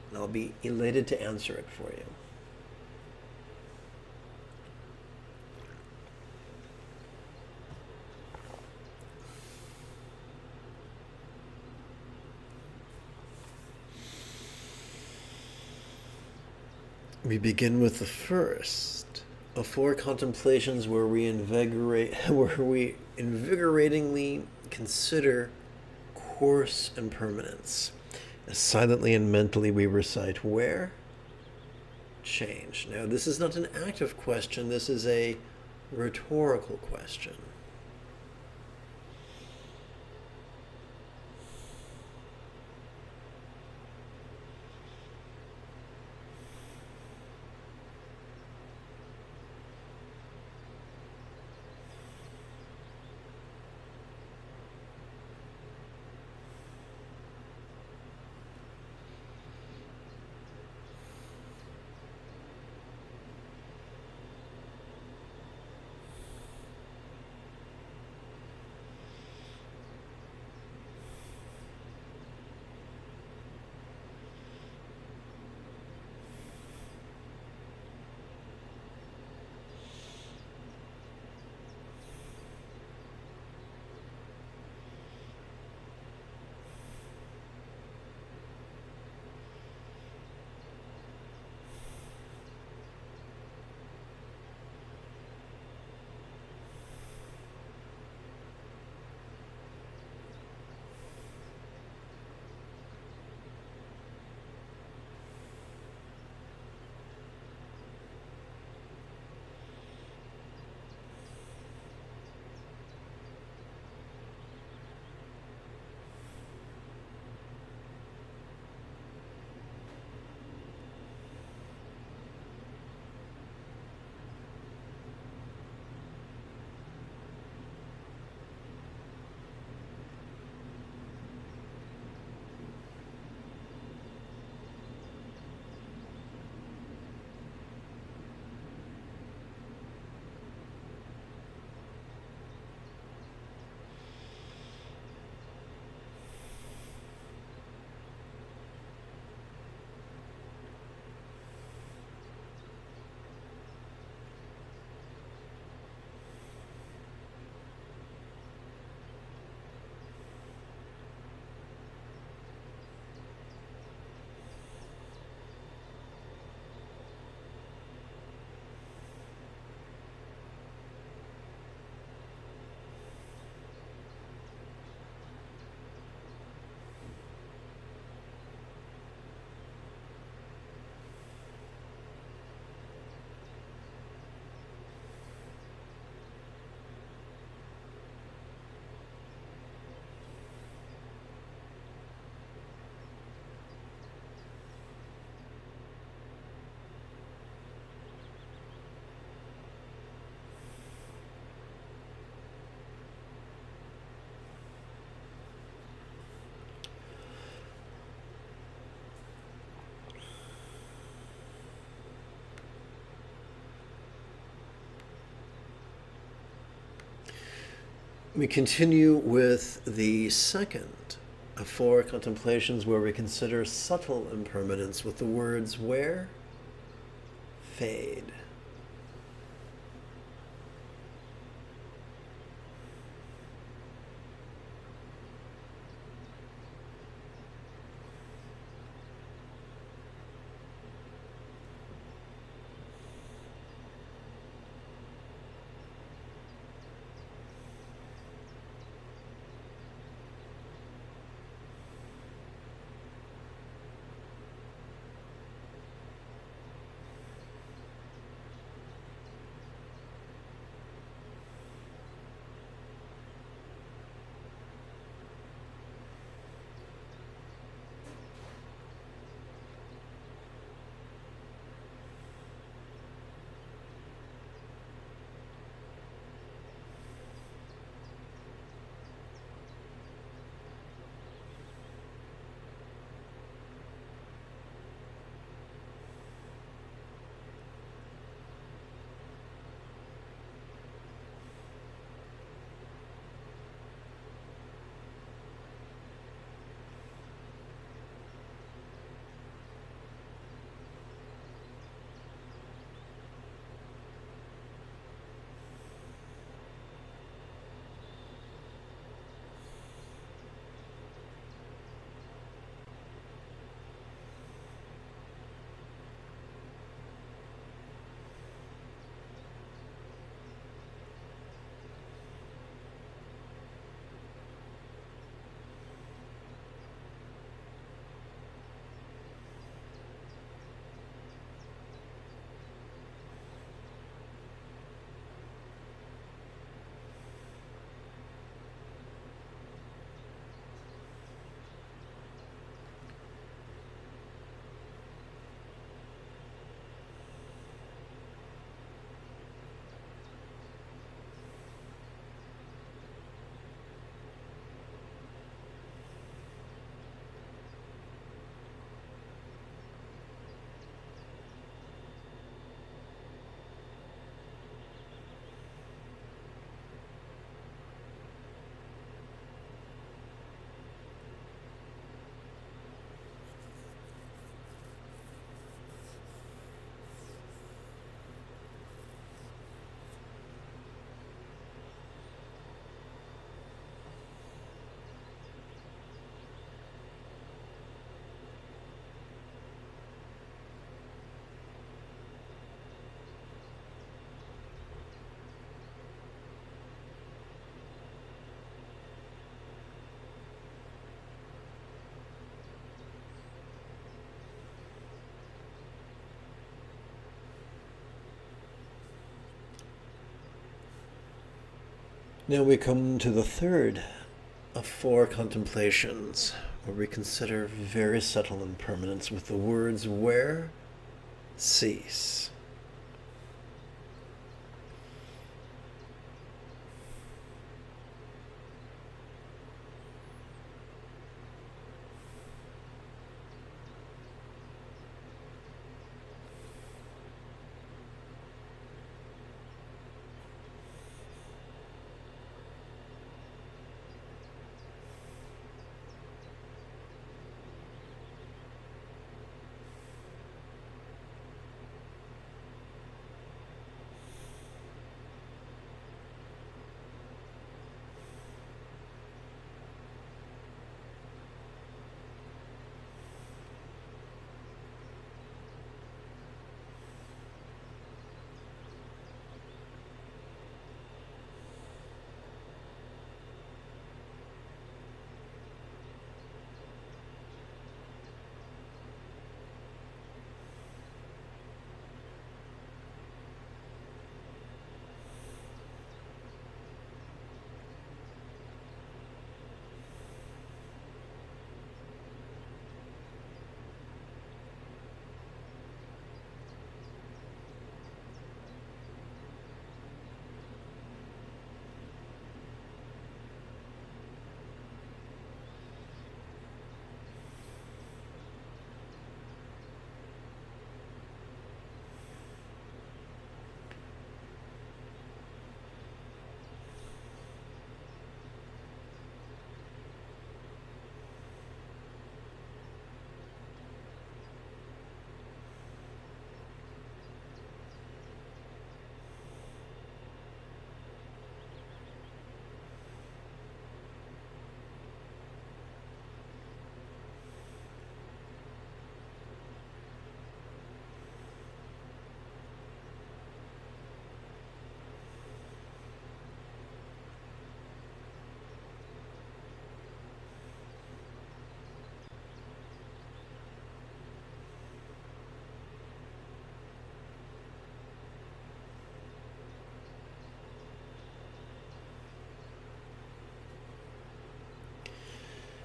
and I'll be elated to answer it for you. We begin with the first of four contemplations where we invigoratingly consider course impermanence. As silently and mentally we recite where? Change. Now, this is not an active question, this is a rhetorical question. We continue with the second of four contemplations where we consider subtle impermanence with the words where, fade. Now we come to the third of four contemplations, where we consider very subtle impermanence with the words where, cease.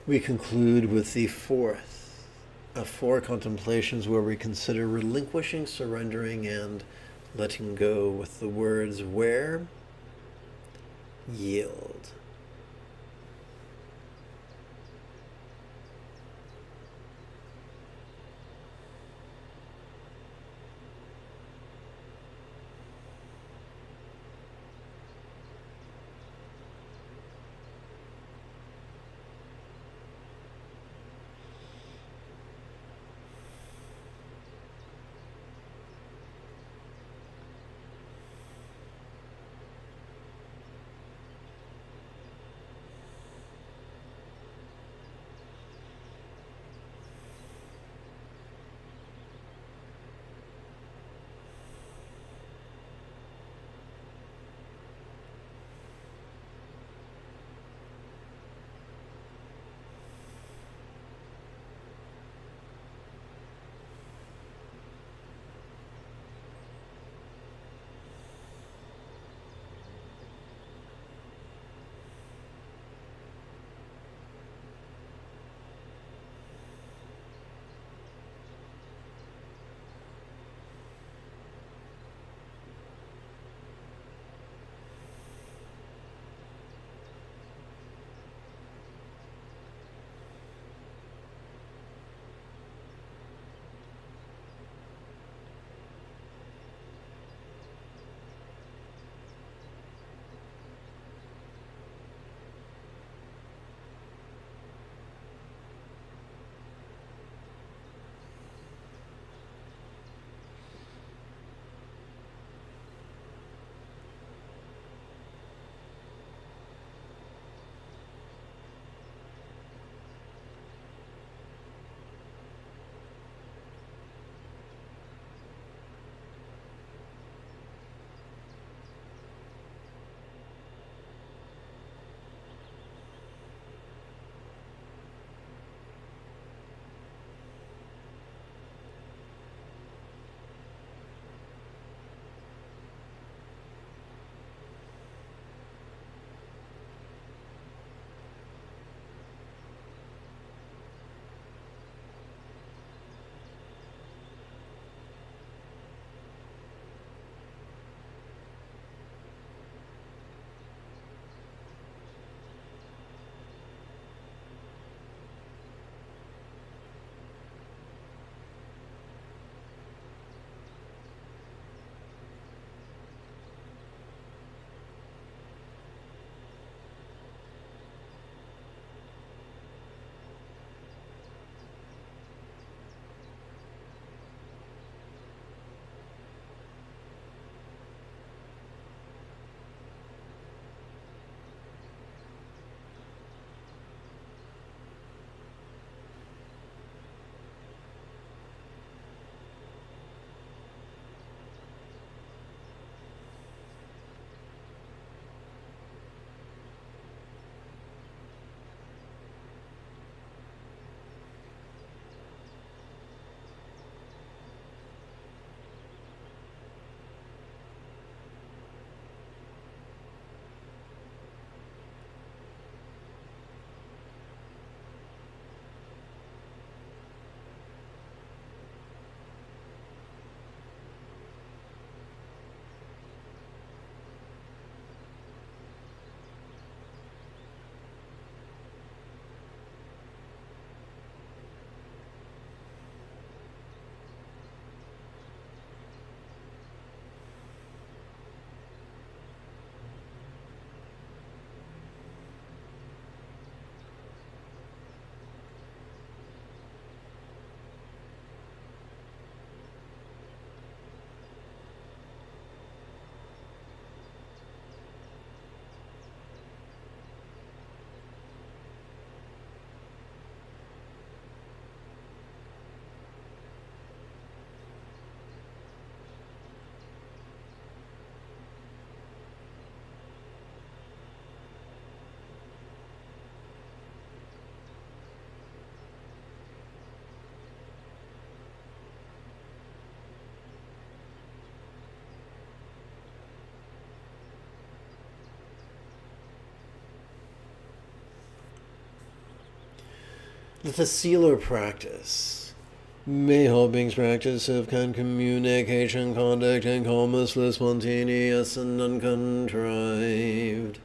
We conclude with the fourth of four contemplations where we consider relinquishing, surrendering, and letting go with the words where? Yield. The Tessiler practice. May all beings practice of kind communication, conduct, and calmness, spontaneous and uncontrived.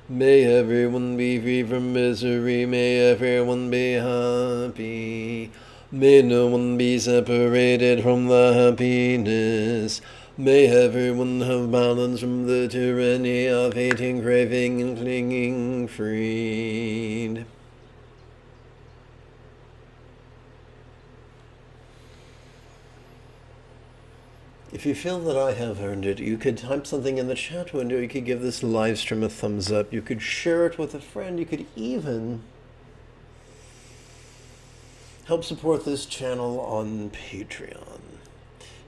May everyone be free from misery, may everyone be happy. May no one be separated from the happiness. May everyone have balance from the tyranny of hating, craving, and clinging, freed. If you feel that I have earned it, you could type something in the chat window, you could give this live stream a thumbs up, you could share it with a friend, you could even help support this channel on Patreon.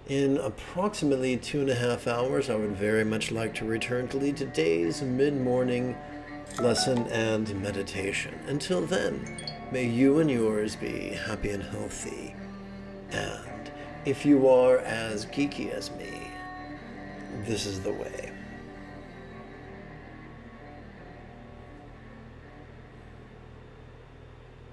In approximately 2.5 hours, I would very much like to return to lead today's mid-morning lesson and meditation. Until then, may you and yours be happy and healthy. And if you are as geeky as me, this is the way.